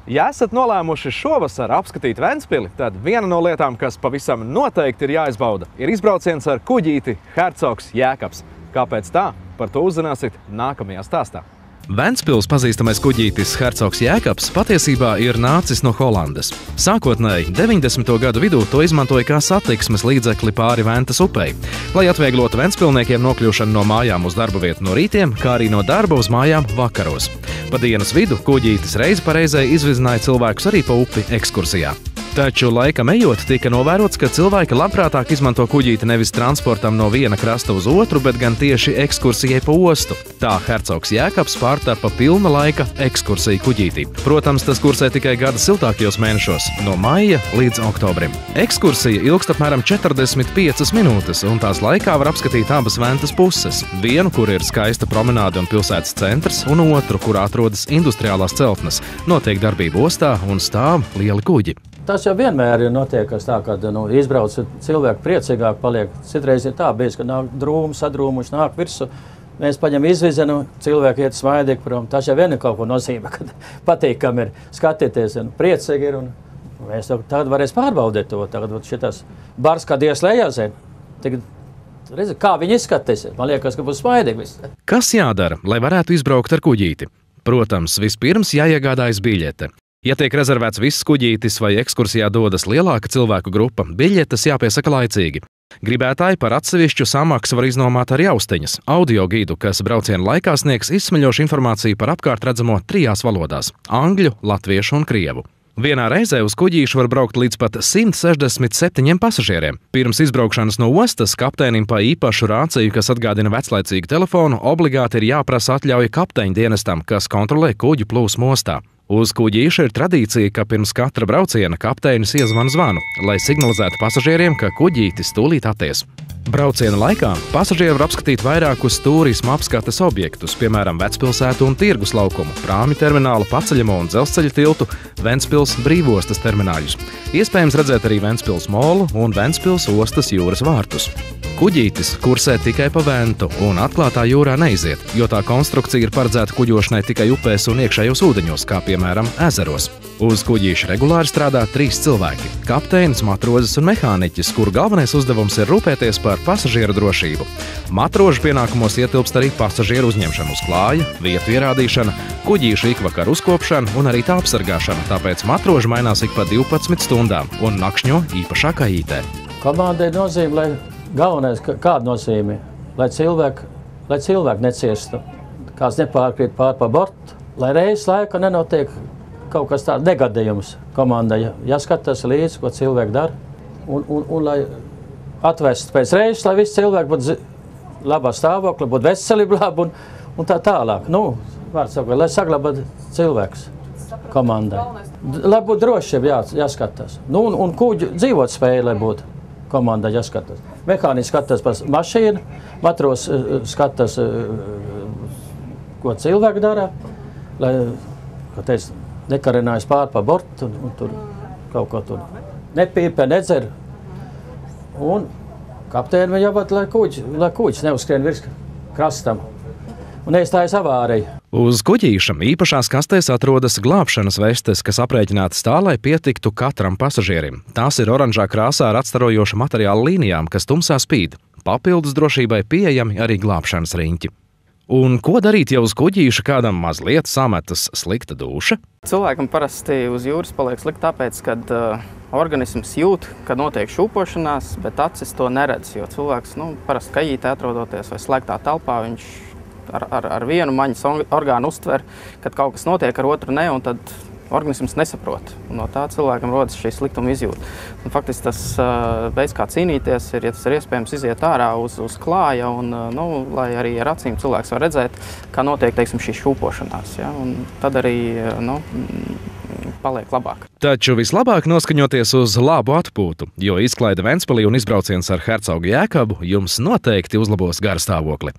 Ja esat nolēmuši šovasar apskatīt Ventspili, tad viena no lietām, kas pavisam noteikti ir jāizbauda, ir izbrauciens ar kuģīti Hercogs Jēkabs. Kāpēc tā? Par to uzzināsiet nākamajā stāstā. Ventspils pazīstamais kuģītis Hercogs Jēkabs patiesībā ir nācis no Holandes. Sākotnēji 90. gadu vidū to izmantoja kā satiksmes līdzekli pāri Ventas upei, lai atvieglotu ventspilniekiem nokļūšanu no mājām uz darba vietu no rītiem, kā arī no darba uz mājām vakaros. Pa dienas vidu kuģītis reizi pa reizei izvizināja cilvēkus arī pa upi ekskursijā. Taču laikam ejot tika novērots, ka cilvēki labprātāk izmanto kuģīti nevis transportam no viena krasta uz otru, bet gan tieši ekskursijai pa ostu. Tā Hercogs Jēkabs pārtapa pilna laika ekskursiju kuģītī. Protams, tas kursē tikai gada siltākajos mēnešos, no maija līdz oktobrim. Ekskursija ilgst apmēram 45 minūtes, un tās laikā var apskatīt abas Ventas puses. Vienu, kur ir skaista promenāde un pilsētas centrs, un otru, kur atrodas industriālās celtnes. Notiek darbība ostā un stāv lieli kuģi. Tas jau vienmēr ir notiekas tā, ka izbrauc cilvēki priecīgāk paliek. Citreiz ir tā bijis, ka nāk drūmi, sadrūmuši, nāk virsu. Mēs paņem izvizenu, cilvēki iet smaidīgi prom. Tas jau vien ir kaut ko nozīmē, kad patīkam ir skatīties un priecīgi ir. Un mēs tagad varēs pārbaudīt to. Tagad šitas bars, kad ies lejā, redzi, kā viņi izskatīsies. Man liekas, ka būs smaidīgi viss. Kas jādara, lai varētu izbraukt ar kuģīti? Protams, vispirms jāiegādājas biļete. Ja tiek rezervēts viss kuģītis vai ekskursijā dodas lielāka cilvēku grupa, biļetes jāpiesaka laicīgi. Gribētāji par atsevišķu samaksu var iznomāt arī austiņas, audio gidu, kas brauciena laikā sniegs izsmeļošu informāciju par apkārt redzamo 3 valodās – angļu, latviešu un krievu. Vienā reizē uz kuģīšu var braukt līdz pat 167 pasažieriem. Pirms izbraukšanas no ostas kapteinim pa īpašu rāciju, kas atgādina veclaicīgu telefonu, obligāti ir jāprasa atļauja kapteiņa dienestam, kas kontrolē kuģu plūsmu ostā. Uz kuģīša ir tradīcija, ka pirms katra brauciena kapteinis iezvana zvanu, lai signalizētu pasažieriem, ka kuģītis tūlīt atties. Brauciena laikā pasažieri var apskatīt vairākus turisma apskates objektus, piemēram, Vecpilsētu un tirgus laukumu, prāmju terminālu, paceļamo un dzelzceļa tiltu, Ventspils brīvostas termināļus. Iespējams redzēt arī Ventspils molu un Ventspils ostas jūras vārtus. Kuģītis kursē tikai pa Ventu un atklātā jūrā neiziet, jo tā konstrukcija ir paredzēta kuģošanai tikai upēs un iekšējos ūdeņos, kā piemēram ezeros. Uz kuģīša regulāri strādā 3 cilvēki – kapteinis, matrozes un mehāniķis, kuru galvenais uzdevums ir rūpēties par pasažieru drošību. Matrožu pienākumos ietilpst arī pasažieru uzņemšana uz klāja, vietu ierādīšana, kuģīša ikvakaru uzkopšana un arī tā apsargāšana, tāpēc matroži mainās ik pa 12 stundām un nakšņo īpašā kaītē. Komandai nozīme, lai galvenais, kāda nozīme, lai cilvēki neciestu, kāds nepārkrīt pār pa bortu, lai reizes laika nenotiek kaut kas tāds negadījums komandai. Jāskatās līdzi, ko cilvēki dara, un lai atvest pēc reizes, lai visi cilvēki būtu labā stāvoklī, būtu veselība laba un tā tālāk. Vārds sakot, lai saglabātu cilvēks komandai. Lai būtu drošība, jāskatās. Un kuģu dzīvot spēja, lai būtu komandai jāskatās. Mehāniķis skatās par mašīnu, matros skatās, ko cilvēki dara, lai, kā teicu, nekarinājās pār pa bortu un tur kaut ko tur nepīpē, nedzer. Un kapteinim jābūt, lai kuģis neuzskrien virs krastam un neizstājas avārija. Uz kuģīša īpašās kastēs atrodas glābšanas vestes, kas aprēķinātas tā, lai pietiktu katram pasažierim. Tās ir oranžā krāsā ar atstarojošu materiālu līnijām, kas tumsā spīd. Papildus drošībai pieejami arī glābšanas riņķi. Un ko darīt, ja uz kuģīša kādam mazliet sametas slikta dūša? Cilvēkam parasti uz jūras paliek slikti tāpēc, kad organisms jūt, ka notiek šūpošanās, bet acis to neredz, jo cilvēks parasti kaītē atrodoties vai slēgtā telpā, viņš ar vienu maņas orgānu uztver, kad kaut kas notiek, ar otru ne, un tad organisms nesaprot. Un no tā cilvēkam rodas šī sliktuma izjūta. Un faktiski tas veids, kā cīnīties, ir, ja tas ir iespējams, iziet ārā uz klāja, un, lai arī ar acīm cilvēks var redzēt, kā notiek, teiksim, šī šūpošanās. Ja? Un tad arī paliek labāk. Taču vislabāk noskaņoties uz labu atpūtu, jo izklaide Ventspilī un izbrauciens ar Hercogu Jēkabu jums noteikti uzlabos garastāvokli.